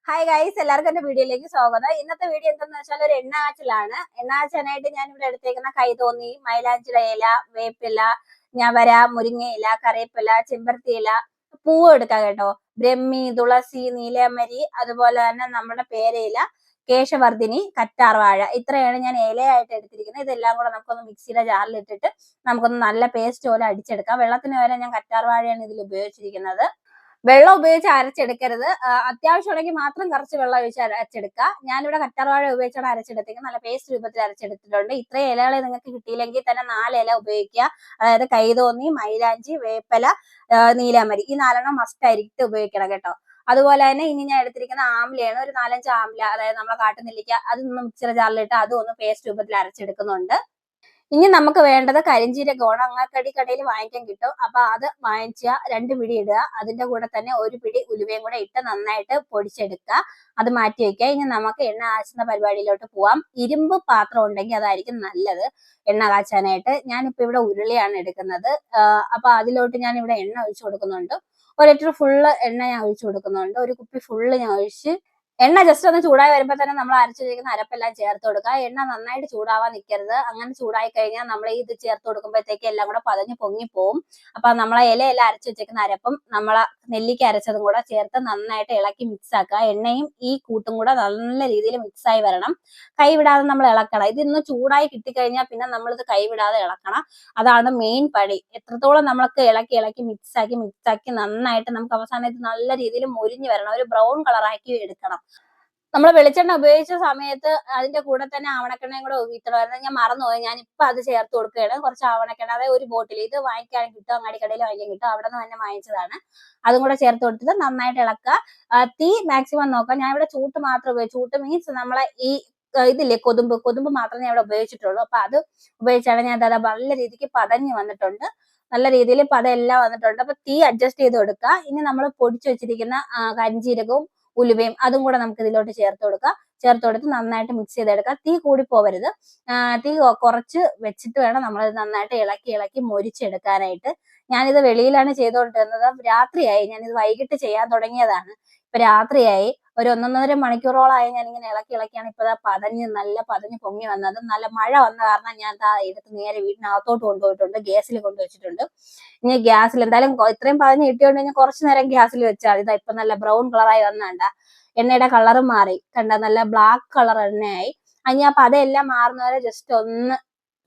Hi guys, എല്ലാവർക്കും എന്റെ വീഡിയോയിലേക്ക് സ്വാഗതം. ഇന്നത്തെ വീഡിയോ എന്താണെന്ന് വെച്ചാൽ ഒരു എണ്ണ കാച്ചലാണ്. എണ്ണ കാച്ചാനായിട്ട് ഞാൻ ഇവിടെ എടുത്തേക്കുന്ന കൈതോന്നി, മൈലാഞ്ചിയുടെ ഇല, വേപ്പില, ഞവര, മുരിങ്ങയില, കറിവേപ്പില, ചെമ്പരത്തി ഇല, പൂവ് എടുക്കാം കേട്ടോ. ബ്രഹ്മി, തുളസി, നീലമരി, അതുപോലെ തന്നെ നമ്മുടെ പേരയില, കേശവർദ്ധിനി, കറ്റാർവാഴ, ഇത്രയാണ് ഞാൻ ഇലയായിട്ട് എടുത്തിരിക്കുന്നത്. ഇതെല്ലാം കൂടെ നമുക്കൊന്ന് മിക്സിയുടെ ജാറിൽ ഇട്ടിട്ട് നമുക്കൊന്ന് നല്ല പേസ്റ്റ് പോലെ അടിച്ചെടുക്കാം. വെള്ളത്തിന് വരെ ഞാൻ കറ്റാർവാഴയാണ് ഇതിൽ ഉപയോഗിച്ചിരിക്കുന്നത്. വെള്ളം ഉപയോഗിച്ച് അരച്ചെടുക്കരുത്. അത്യാവശ്യമുണ്ടെങ്കിൽ മാത്രം കുറച്ച് വെള്ളം ഒഴിച്ച് അരച്ചെടുക്കുക. ഞാനിവിടെ കറ്റാർവാഴ ഉപയോഗിച്ചാണ് അരച്ചെടുത്തേക്ക് നല്ല പേസ്റ്റ് രൂപത്തിൽ അരച്ചെടുത്തിട്ടുണ്ട്. ഇത്രയും ഇലകൾ നിങ്ങൾക്ക് കിട്ടിയില്ലെങ്കിൽ തന്നെ 4 ഇല ഉപയോഗിക്കുക. അതായത് കൈതോന്നി, മൈലാഞ്ചി, വേപ്പല, നീലാമരി, ഈ 4 മസ്റ്റ് ആയിട്ട് ഉപയോഗിക്കണം കേട്ടോ. അതുപോലെ തന്നെ ഇനി ഞാൻ എടുത്തിരിക്കുന്ന ആംലയാണ്. ഒരു 4-5 ആംല, അതായത് നമ്മളെ കാട്ടുനെല്ലിക്ക, അതൊന്ന് മിക്സിയുടെ ജാറിലിട്ട് അതും ഒന്ന് പേസ്റ്റ് രൂപത്തിൽ അരച്ചെടുക്കുന്നുണ്ട്. ഇനി നമുക്ക് വേണ്ടത് കരിഞ്ജീരകമാണ്. അങ്ങാടി കടയിൽ വാങ്ങിക്കാൻ കിട്ടും. അപ്പൊ അത് വാങ്ങിച്ച 2 പിടി ഇടുക. അതിന്റെ കൂടെ തന്നെ 1 പിടി ഉലുവയും കൂടെ ഇട്ട് നന്നായിട്ട് പൊടിച്ചെടുക്കുക. അത് മാറ്റി വെക്കുക. ഇനി നമുക്ക് എണ്ണ കാച്ചുന്ന പരിപാടിയിലോട്ട് പോവാം. ഇരുമ്പ് പാത്രം ഉണ്ടെങ്കിൽ അതായിരിക്കും നല്ലത് എണ്ണ കാച്ചാനായിട്ട്. ഞാനിപ്പോ ഇവിടെ ഉരുളിയാണ് എടുക്കുന്നത്. അപ്പൊ അതിലോട്ട് ഞാൻ ഇവിടെ എണ്ണ ഒഴിച്ചു കൊടുക്കുന്നുണ്ട്. 1 ലിറ്റർ ഫുള്ള് എണ്ണ ഞാൻ ഒഴിച്ചു കൊടുക്കുന്നുണ്ട്. ഒരു കുപ്പി ഫുള്ള് ഞാൻ ഒഴിച്ച് എണ്ണ ജസ്റ്റ് ഒന്ന് ചൂടായി വരുമ്പോൾ തന്നെ നമ്മൾ അരച്ചു വെച്ചിരിക്കുന്ന അരപ്പെല്ലാം ചേർത്ത് കൊടുക്കുക. എണ്ണ നന്നായിട്ട് ചൂടാവാൻ നിൽക്കരുത്. അങ്ങനെ ചൂടായി കഴിഞ്ഞാൽ നമ്മൾ ഇത് ചേർത്ത് കൊടുക്കുമ്പോഴത്തേക്ക് എല്ലാം കൂടെ പതഞ്ഞ് പൊങ്ങിപ്പോവും. അപ്പൊ നമ്മളെ ഇലയെല്ലാം അരച്ചു വെച്ചേക്കുന്ന അരപ്പും നമ്മളെ നെല്ലിക്ക അരച്ചതും കൂടെ ചേർത്ത് നന്നായിട്ട് ഇളക്കി മിക്സ് ആക്കുക. എണ്ണയും ഈ കൂട്ടും കൂടെ നല്ല രീതിയിൽ മിക്സ് ആയി വരണം. കൈവിടാതെ നമ്മൾ ഇളക്കണം. ഇതൊന്ന് ചൂടായി കിട്ടിക്കഴിഞ്ഞാൽ പിന്നെ നമ്മളിത് കൈവിടാതെ ഇളക്കണം. അതാണ് മെയിൻ പണി. എത്രത്തോളം നമ്മൾക്ക് ഇളക്കി മിക്സ് ആക്കി നന്നായിട്ട് നമുക്ക് അവസാനം ഇത് നല്ല രീതിയിൽ മൊരിഞ്ഞു വരണം. ഒരു ബ്രൗൺ കളറാക്കി എടുക്കണം. നമ്മൾ വെളിച്ചെണ്ണ ഉപയോഗിച്ച സമയത്ത് അതിന്റെ കൂടെ തന്നെ ആവണക്കെണ്ണയും കൂടെ ഊറ്റണമായിരുന്നു. ഞാൻ മറന്നുപോയി. ഞാൻ ഇപ്പൊ അത് ചേർത്ത് കൊടുക്കുകയാണ്. കുറച്ച് ആവണക്കെണ്ണ, അതായത് ഒരു ബോട്ടിൽ, ഇത് വാങ്ങിക്കാൻ കിട്ടും, അങ്ങാടിക്കടയിൽ വാങ്ങിക്കാൻ കിട്ടും, അവിടെ നിന്ന് തന്നെ വാങ്ങിച്ചതാണ്. അതും കൂടെ ചേർത്ത് കൊടുത്തിട്ട് നന്നായിട്ട് ഇളക്കുക. തീ മാക്സിമം നോക്കാം. ഞാൻ ഇവിടെ ചൂട്ട് മാത്രം ഉപയോഗിച്ചു. ചൂട്ട് മീൻസ് നമ്മളെ ഈ ഇതില്ലേ, കൊതുമ്പ് മാത്രമേ ഞാൻ ഇവിടെ ഉപയോഗിച്ചിട്ടുള്ളൂ. അപ്പൊ അത് ഉപയോഗിച്ചാണ് ഞാൻ നല്ല രീതിക്ക് പതഞ്ഞ് വന്നിട്ടുണ്ട്. നല്ല രീതിയിൽ പതെല്ലാം വന്നിട്ടുണ്ട്. അപ്പൊ തീ അഡ്ജസ്റ്റ് ചെയ്ത് കൊടുക്കുക. ഇനി നമ്മൾ പൊടിച്ചു വെച്ചിരിക്കുന്ന കരിഞ്ജീരകവും ഉലുവയും അതും കൂടെ നമുക്ക് ഇതിലോട്ട് ചേർത്ത് കൊടുത്ത് നന്നായിട്ട് മിക്സ് ചെയ്തെടുക്കുക. തീ കൂടി പോവരുത്. തീ കുറച്ച് വെച്ചിട്ട് വേണം നമ്മൾ നന്നായിട്ട് ഇളക്കി മൊരിച്ചെടുക്കാനായിട്ട്. ഞാനിത് വെളിയിലാണ് ചെയ്തുകൊണ്ടിരുന്നത്. രാത്രിയായി. ഞാനിത് വൈകിട്ട് ചെയ്യാൻ തുടങ്ങിയതാണ്. ഇപ്പൊ രാത്രിയായി. ഒരു 1.5 മണിക്കൂറോളമായി ഞാനിങ്ങനെ ഇളക്കിയാണ് ഇപ്പൊ നല്ല പതഞ്ഞ് പൊങ്ങി വന്നത്. നല്ല മഴ വന്ന കാരണം ഞാൻ എടുത്ത് നേരെ വീടിനകത്തോട്ട് കൊണ്ടുപോയിട്ടുണ്ട്. ഗ്യാസിൽ കൊണ്ടുവച്ചിട്ടുണ്ട്. ഇനി ഗ്യാസിൽ എന്തായാലും ഇത്രയും പതഞ്ഞ് കിട്ടിയോണ്ട് കഴിഞ്ഞാൽ കുറച്ചു നേരം ഗ്യാസിൽ വെച്ചാൽ ഇതാ ഇപ്പൊ നല്ല ബ്രൗൺ കളറായി വന്നണ്ട. എണ്ണയുടെ കളർ മാറി കണ്ട, നല്ല ബ്ലാക്ക് കളർ എണ്ണയായി. ഇനി ആ പതയെല്ലാം മാറുന്നവരെ ജസ്റ്റ് ഒന്ന്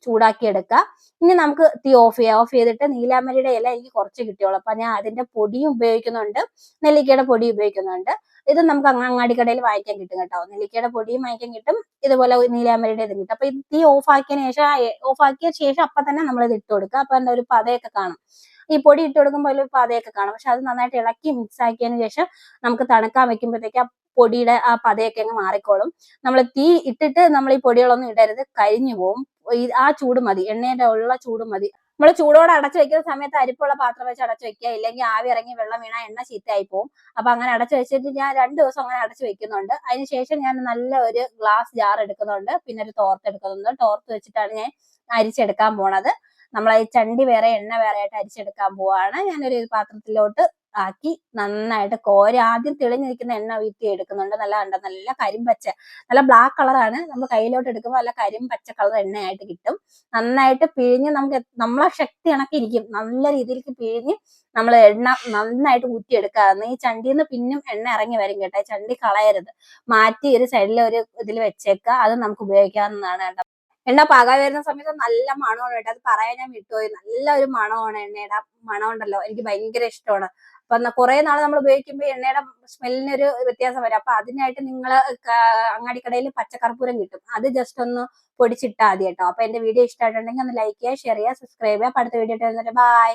ചൂടാക്കി എടുക്കുക. ഇനി നമുക്ക് തീ ഓഫ് ചെയ്തിട്ട് നീലാമരിയുടെ ഇല എനിക്ക് കുറച്ച് കിട്ടിയോളൂ. അപ്പൊ ഞാൻ അതിന്റെ പൊടിയും ഉപയോഗിക്കുന്നുണ്ട്, നെല്ലിക്കയുടെ പൊടി ഉപയോഗിക്കുന്നുണ്ട്. ഇത് നമുക്ക് അങ്ങാടിക്കടയിൽ വാങ്ങിക്കാൻ കിട്ടും കേട്ടോ. നെല്ലിക്കയുടെ പൊടിയും വാങ്ങിക്കാൻ കിട്ടും, ഇതുപോലെ നീലാമരിയുടെ ഇതും കിട്ടും. അപ്പൊ ഇത് തീ ഓഫാക്കിയ ശേഷം അപ്പൊ തന്നെ നമ്മൾ ഇത് ഇട്ട് കൊടുക്കുക. അപ്പൊ എന്താ ഒരു പതയൊക്കെ കാണും. ഈ പൊടി ഇട്ട് കൊടുക്കുമ്പോൾ ഒരു പതയൊക്കെ കാണും. പക്ഷെ അത് നന്നായിട്ട് ഇളക്കി മിക്സ് ആക്കിയതിന് ശേഷം നമുക്ക് തണുക്കാൻ വെക്കുമ്പോഴത്തേക്ക് ആ പൊടിയുടെ ആ പതയൊക്കെ അങ്ങ് മാറിക്കോളും. നമ്മൾ തീ ഇട്ടിട്ട് നമ്മൾ ഈ പൊടികളൊന്നും ഇടരുത്, കരിഞ്ഞു പോവും. ആ ചൂട് മതി, എണ്ണയുടെ ഉള്ള ചൂട് മതി. നമ്മൾ ചൂടോടെ അടച്ചു വെക്കുന്ന സമയത്ത് അരിപ്പുള്ള പാത്രം വെച്ച് അടച്ചു വെക്കുക. ഇല്ലെങ്കിൽ ആവി ഇറങ്ങി വെള്ളം വീണാൽ എണ്ണ ചീത്തയായി പോകും. അപ്പൊ അങ്ങനെ അടച്ചു വെച്ചിട്ട് ഞാൻ 2 ദിവസം അങ്ങനെ അടച്ചു വെക്കുന്നുണ്ട്. അതിനുശേഷം ഞാൻ നല്ല ഒരു ഗ്ലാസ് ജാർ എടുക്കുന്നുണ്ട്, പിന്നെ ഒരു തോർത്ത് എടുക്കുന്നുണ്ട്. തോർത്ത് വെച്ചിട്ടാണ് ഞാൻ അരിച്ചെടുക്കാൻ പോണത്. നമ്മൾ ഈ ചണ്ടി വേറെ എണ്ണ വേറെ ആയിട്ട് അരിച്ചെടുക്കാൻ പോവാണ്. ഞാനൊരു പാത്രത്തിലോട്ട് ആക്കി നന്നായിട്ട് ആദ്യം തെളിഞ്ഞു നിൽക്കുന്ന എണ്ണ വീട്ടി എടുക്കുന്നുണ്ട്. നല്ല കരിമ്പച്ച, നല്ല ബ്ലാക്ക് കളറാണ്. നമ്മൾ കയ്യിലോട്ട് എടുക്കുമ്പോൾ നല്ല കരിമ്പച്ച കളർ എണ്ണയായിട്ട് കിട്ടും. നന്നായിട്ട് പിഴിഞ്ഞ് നമ്മളെ ശക്തി കണക്കിരിക്കും. നല്ല രീതിയിലേക്ക് പിഴിഞ്ഞ് നമ്മൾ എണ്ണ നന്നായിട്ട് ഊറ്റിയെടുക്കുക. ഈ ചണ്ടിന്ന് പിന്നും എണ്ണ ഇറങ്ങി വരും കേട്ടോ. ചണ്ടി കളയരുത്, മാറ്റി ഒരു സൈഡിൽ ഒരു ഇതിൽ വെച്ചേക്കുക. അത് നമുക്ക് ഉപയോഗിക്കാവുന്നതാണ് കേട്ടോ. എണ്ണ പാകാൻ വരുന്ന സമയത്ത് നല്ല മണമാണ് കേട്ടോ. അത് പറയാൻ ഞാൻ വിട്ടുപോയി. നല്ല ഒരു മണമാണ്, എണ്ണയുടെ മണം ഉണ്ടല്ലോ, എനിക്ക് ഭയങ്കര ഇഷ്ടമാണ്. അപ്പൊ കുറെ നാൾ നമ്മൾ ഉപയോഗിക്കുമ്പോൾ എണ്ണയുടെ സ്മെല്ലിനൊരു വ്യത്യാസം വരും. അപ്പൊ അതിനായിട്ട് നിങ്ങൾ അങ്ങാടിക്കടയിൽ പച്ചക്കർപ്പൂരം കിട്ടും, അത് ജസ്റ്റ് ഒന്ന് പൊടിച്ചിട്ടാൽ മതി കേട്ടോ. അപ്പൊ എന്റെ വീഡിയോ ഇഷ്ടമായിട്ടുണ്ടെങ്കിൽ ഒന്ന് ലൈക്ക് ചെയ്യുക, ഷെയർ ചെയ്യുക, സബ്സ്ക്രൈബ് ചെയ്യുക. അടുത്ത വീഡിയോ ബൈ.